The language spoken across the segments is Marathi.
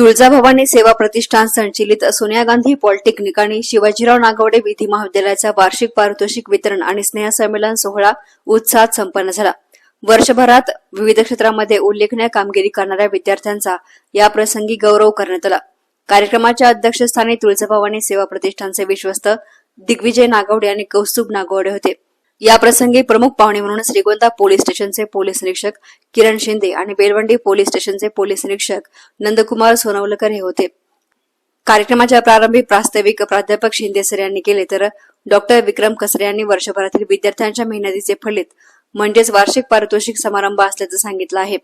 तुळजाभवानी सेवा प्रतिष्ठान संचलित सोनिया गांधी पॉलिटेक्निक आणि शिवाजीराव नागवडे विधी महाविद्यालयाचा वार्षिक पारितोषिक वितरण आणि स्नेहसंमेलन सोहळा उत्साहात संपन्न झाला। वर्षभरात विविध क्षेत्रामध्ये उल्लेखनीय कामगिरी करणाऱ्या विद्यार्थ्यांचा या प्रसंगी गौरव करण्यात आला। कार्यक्रमाच्या अध्यक्षस्थानी तुळजाभवानी सेवा प्रतिष्ठानचे विश्वस्त दिग्विजय नागवडे आणि कौस्तुभ नागवडे होते। या प्रसंगी प्रमुख पाहुणे म्हणून श्रीगोंदा पोलीस स्टेशनचे पोलीस निरीक्षक किरण शिंदे आणि बेलवंडी पोलीस स्टेशनचे पोलीस निरीक्षक नंदकुमार सोनवलकर हे होते। कार्यक्रमाच्या प्रारंभी प्रास्ताविक प्राध्यापक शिंदे सर यांनी केले, तर डॉक्टर विक्रम कसरे यांनी वर्षभरातील विद्यार्थ्यांच्या मेहनतीचे फलित म्हणजेच वार्षिक पारितोषिक समारंभ असल्याचं सांगितलं आहे।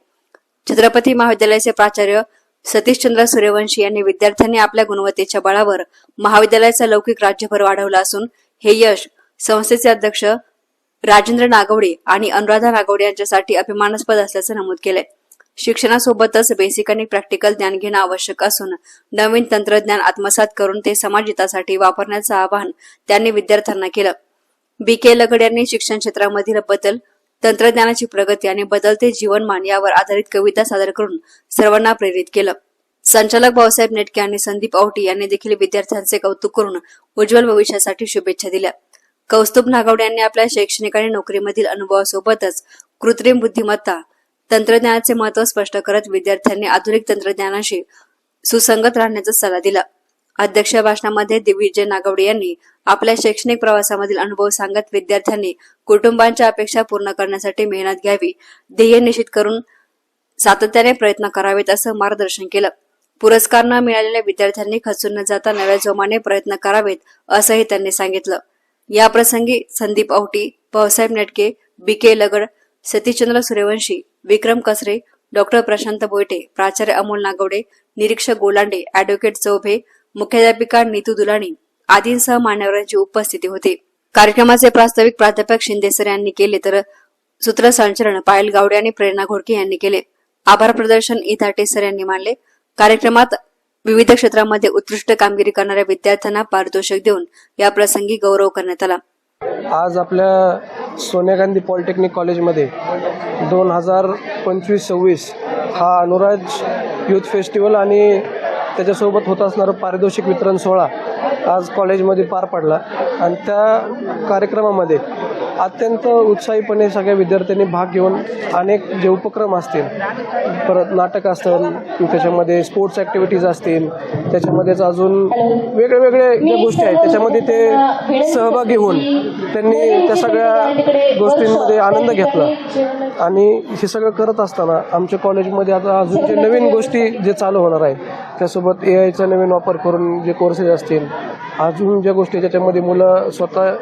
छत्रपती महाविद्यालयाचे प्राचार्य सतीशचंद्र सूर्यवंशी यांनी विद्यार्थ्यांनी आपल्या गुणवत्तेच्या बळावर महाविद्यालयाचा लौकिक राज्यभर वाढवला असून हे यश संस्थेचे अध्यक्ष राजेंद्र नागवडे आणि अनुराधा नागवडे यांच्यासाठी अभिमानास्पद असल्याचं नमूद केलंय। शिक्षणासोबतच बेसिक आणि प्रॅक्टिकल ज्ञान घेणं आवश्यक असून नवीन तंत्रज्ञान आत्मसात करून ते समाजहितासाठी वापरण्याचं आवाहन त्यांनी विद्यार्थ्यांना केलं। बी.के. लगड यांनी शिक्षण क्षेत्रामधील बदल, तंत्रज्ञानाची प्रगती आणि बदलते जीवनमान यावर आधारित कविता सादर करून सर्वांना प्रेरित केलं। संचालक भाऊसाहेब नेटके आणि संदीप औटी यांनी देखील विद्यार्थ्यांचे कौतुक करून उज्ज्वल भविष्यासाठी शुभेच्छा दिल्या। कौस्तुभ नागवडे यांनी आपल्या शैक्षणिक आणि नोकरीमधील अनुभवासोबतच कृत्रिम बुद्धिमत्ता तंत्रज्ञानाचे महत्त्व स्पष्ट करत विद्यार्थ्यांनी आधुनिक तंत्रज्ञानाशी सुसंगत राहण्याचा सल्ला दिला। अध्यक्ष भाषणामध्ये दिग्विजय नागवडे यांनी आपल्या शैक्षणिक प्रवासामधील अनुभव सांगत विद्यार्थ्यांनी कुटुंबांच्या अपेक्षा पूर्ण करण्यासाठी मेहनत घ्यावी, ध्येय निश्चित करून सातत्याने प्रयत्न करावेत असं मार्गदर्शन केलं। पुरस्कार न मिळालेल्या विद्यार्थ्यांनी खचून न जाता नव्या जोमाने प्रयत्न करावेत असंही त्यांनी सांगितलं। या प्रसंगी संदीप औटी, भाऊसाहेब नेटके, बी.के. लगड, सतीशचंद्र सूर्यवंशी, विक्रम कसरे, डॉक्टर प्रशांत बोयटे, प्राचार्य अमोल नागवडे, निरीक्षक गोलांडे, ॲडव्होकेट चौभे, मुख्याध्यापिका नीतू दुलाणी आदींसह मान्यवरांची उपस्थिती होती। कार्यक्रमाचे प्रास्ताविक प्राध्यापक शिंदे सर यांनी केले, तर सूत्रसंचालन पायल गावडे आणि प्रेरणा घोडके यांनी केले। आभार प्रदर्शन इथाटे सर यांनी मानले। कार्यक्रमात विविध क्षेत्रामध्ये उत्कृष्ट कामगिरी करणाऱ्या विद्यार्थ्यांना पारितोषिक देऊन या प्रसंगी गौरव करण्यात आला। आज आपल्या सोनिया गांधी पॉलिटेक्निक कॉलेजमध्ये 2025-26 हा अनुराज यूथ फेस्टिवल आणि त्याच्यासोबत होत असणारं पारितोषिक वितरण सोहळा आज कॉलेजमध्ये पार पडला आणि त्या कार्यक्रमामध्ये अत्यंत उत्साहीपणे सगळ्या विद्यार्थ्यांनी भाग घेऊन अनेक जे उपक्रम असतील, परत नाटक असतं, त्याच्यामध्ये स्पोर्ट्स ॲक्टिव्हिटीज असतील, त्याच्यामध्येच अजून वेगळ्या ज्या गोष्टी आहेत त्याच्यामध्ये ते सहभागी होऊन त्यांनी त्या सगळ्या गोष्टींमध्ये आनंद घेतला। आणि हे सगळं करत असताना आमच्या कॉलेजमध्ये आता अजून जे नवीन गोष्टी जे चालू होणार आहेत, त्यासोबत AI चा नवीन वापर करून जे कोर्सेस असतील, अजून ज्या गोष्टी ज्याच्यामध्ये मुलं स्वतः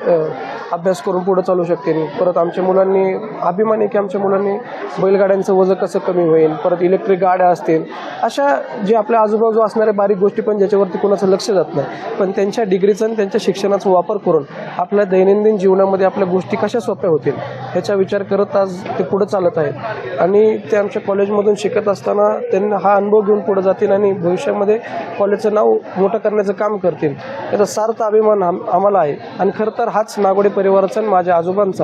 अभ्यास करून पुढे चालू शकतील। परत आमच्या मुलांनी अभिमान आहे की आमच्या मुलांनी बैलगाड्यांचं वजन कसं कमी होईल, परत इलेक्ट्रिक गाड्या असतील, अशा जे आपल्या आजूबाजू असणाऱ्या बारीक गोष्टी पण ज्याच्यावरती कोणाचं लक्ष जात नाही, पण त्यांच्या डिग्रीचा आणि त्यांच्या शिक्षणाचा वापर करून आपल्या दैनंदिन जीवनामध्ये आपल्या गोष्टी कशा सोप्या होतील ह्याचा विचार करत आज ते पुढे चालत आहेत। आणि ते आमच्या कॉलेजमधून शिकत असताना त्यांना हा अनुभव घेऊन पुढे जातील आणि भविष्यामध्ये कॉलेजचं नाव मोठं करण्याचं काम करतील, याचा सार्थ अभिमान आम्हाला आहे। आणि खरं तर हाच नागवडे परिवाराचा आणि माझ्या आजोबांचा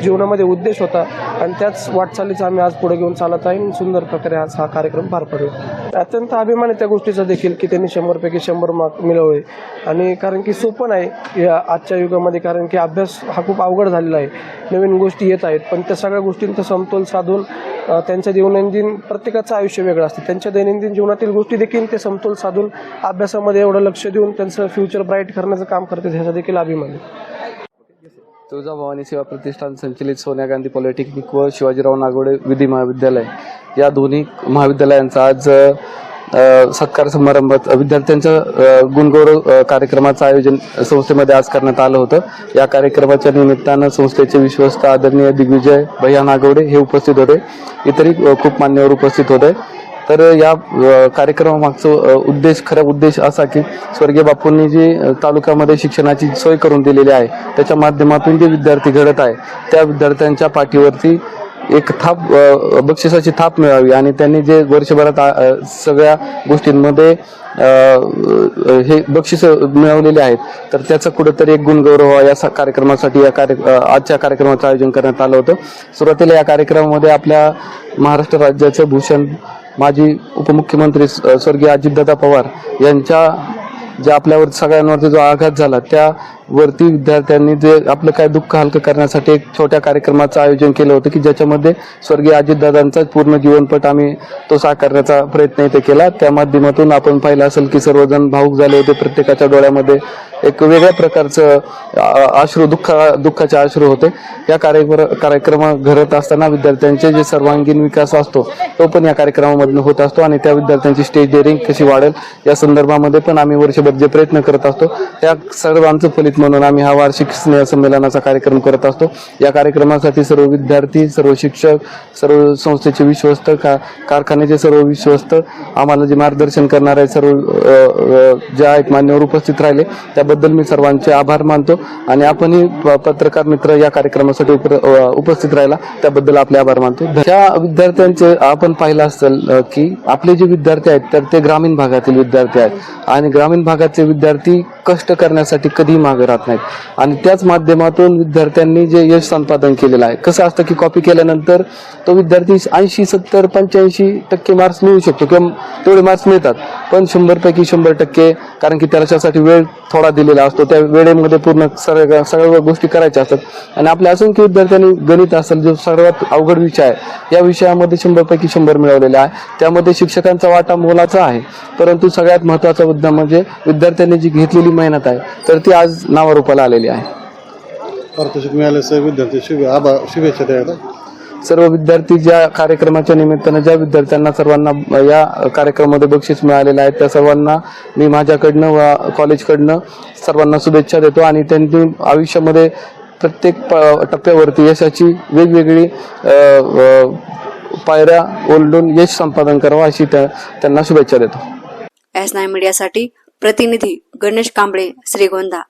जीवनामध्ये उद्देश होता आणि त्याच वाटचालीचा आम्ही आज पुढे घेऊन चालत आहे। सुंदर प्रकारे आज हा कार्यक्रम पार पडला। अत्यंत अभिमान आहे त्या गोष्टीचा देखील की त्यांनी 100पैकी 100 मार्क मिळवले। आणि कारण की सोपं नाही या आजच्या युगामध्ये, कारण की अभ्यास हा खूप अवघड झालेला आहे, नवीन गोष्टी येत आहेत, पण त्या सगळ्या गोष्टींचा समतोल साधून त्यांच्या दैनंदिन प्रत्येकाचं आयुष्य वेगळं असतं, त्यांच्या दैनंदिन जीवनातील गोष्टी देखील ते समतोल साधून अभ्यासामध्ये एवढं लक्ष देऊन त्यांचं फ्युचर ब्राईट करण्याचं काम करतात, ह्याचा देखील अभिमान आहे। तुळजाभवानी सेवा प्रतिष्ठान संचलित सोनिया गांधी पॉलिटेक्निक व शिवाजीराव नागवडे विधी महाविद्यालय या दोन्ही महाविद्यालयांचा आज सत्कार समारंभात विद्यार्थ्यांच्या गुणगौरव कार्यक्रमाचं आयोजन संस्थेमध्ये आज करण्यात आलं होतं। या कार्यक्रमाच्या निमित्तानं संस्थेचे विश्वस्त आदरणीय दिग्विजय भैया नागवडे हे उपस्थित होते, इतरही खूप मान्यवर उपस्थित होते। तर या कार्यक्रमामागचा खरा उद्देश असा की स्वर्गीय बापूंनी जी तालुक्यामध्ये शिक्षणाची सोय करून दिलेली आहे त्याच्या माध्यमातून जे विद्यार्थी घडत आहे त्या विद्यार्थ्यांच्या पाठीवरती एक बक्षिसाची थाप मिळावी आणि त्यांनी जे वर्षभरात सगळ्या गोष्टींमध्ये हे बक्षीस मिळवलेले आहेत तर त्याचा कुठेतरी एक गुणगौरव या कार्यक्रमासाठी आजच्या कार्यक्रमाचं आयोजन करण्यात आलं होतं। सुरुवातीला या कार्यक्रमामध्ये आपल्या महाराष्ट्र राज्याचं भूषण माजी उपमुख्यमंत्री स्वर्गीय अजितदादा पवार यांच्या जे आपल्यावर सगळ्यांवरती जो आघात झाला त्यावरती विद्यार्थ्यांनी जे आपलं काय दुःख हलकं करण्यासाठी एक छोट्या कार्यक्रमाचं आयोजन केलं होतं की ज्याच्यामध्ये स्वर्गीय अजितदादांचा पूर्ण जीवनपट आम्ही तो साकारण्याचा प्रयत्न इथे केला. त्या माध्यमातून आपण पाहिलं असेल की सर्वजण भावुक झाले होते. प्रत्येकाच्या डोळ्यामध्ये एक वेगळ्या प्रकारचं अश्रू दुःखाचे अश्रू होते. या कार्यक्रम घडत असताना विद्यार्थ्यांचे जे सर्वांगीण विकास असतो तो पण या कार्यक्रमामधून होत असतो आणि त्या विद्यार्थ्यांची स्टेज डेअरिंग कशी वाढेल या संदर्भामध्ये पण आम्ही वर्षभर जे प्रयत्न करत असतो त्या सर्वांचं फलित म्हणून आम्ही हा वार्षिक स्नेहसंमेलनाचा कार्यक्रम करत असतो. या कार्यक्रमासाठी सर्व विद्यार्थी, सर्व शिक्षक, सर्व संस्थेचे विश्वस्त, कारखान्याचे सर्व विश्वस्त, आम्हाला जे मार्गदर्शन करणारे सर्व जे आहेत मान्यवर उपस्थित राहिले त्याबद्दल मी सर्वांचे आभार मानतो आणि आपणही पत्रकार मित्र या कार्यक्रमासाठी उपस्थित राहिला त्याबद्दल आपले आभार मानतो. ह्या विद्यार्थ्यांचे आपण पाहिलं असेल की आपले जे विद्यार्थी आहेत तर ते ग्रामीण भागातील विद्यार्थी आहेत आणि ग्रामीण भागाचे विद्यार्थी कष्ट करण्यासाठी कधीही मागे राहत नाहीत आणि त्याच माध्यमातून विद्यार्थ्यांनी जे यश संपादन केलेलं आहे. कसं असतं की कॉपी केल्यानंतर तो विद्यार्थी 80, 70, 85% मार्क्स मिळू शकतो किंवा तेवढे मार्क्स मिळतात, पण 100 पैकी 100% कारण की त्याच्यासाठी वेळ थोडा दिलेला असतो, त्या वेळेमध्ये पूर्ण सगळ्या गोष्टी करायच्या असतात. आणि आपल्या असंख्य विद्यार्थ्यांनी गणित असेल जो सर्वात अवघड विषय आहे या विषयामध्ये 100 पैकी 100 मिळवलेले आहे. त्यामध्ये शिक्षकांचा वाटा मोलाचा आहे, परंतु सगळ्यात महत्त्वाचा मुद्दा म्हणजे विद्यार्थ्यांनी जी घेतलेली मेहनत आहे तर ती आज नावारूपाला आलेली आहे. पारितोषिक मिळाल्याचं विद्यार्थी शुभेच्छा द्यायला सर्व विद्यार्थी ज्या कार्यक्रमाच्या निमित्तानं ज्या विद्यार्थ्यांना सर्वांना या कार्यक्रमामध्ये बक्षीस मिळालेलं आहे त्या सर्वांना मी माझ्याकडनं व कॉलेजकडनं सर्वांना शुभेच्छा देतो आणि त्यांनी आयुष्यामध्ये प्रत्येक टप्प्यावरती यशाची वेगवेगळी पायऱ्या ओलांडून यश संपादन करावं अशी त्यांना शुभेच्छा देतो. S9 मीडियासाठी प्रतिनिधी गणेश कांबळे, श्रीगोंदा.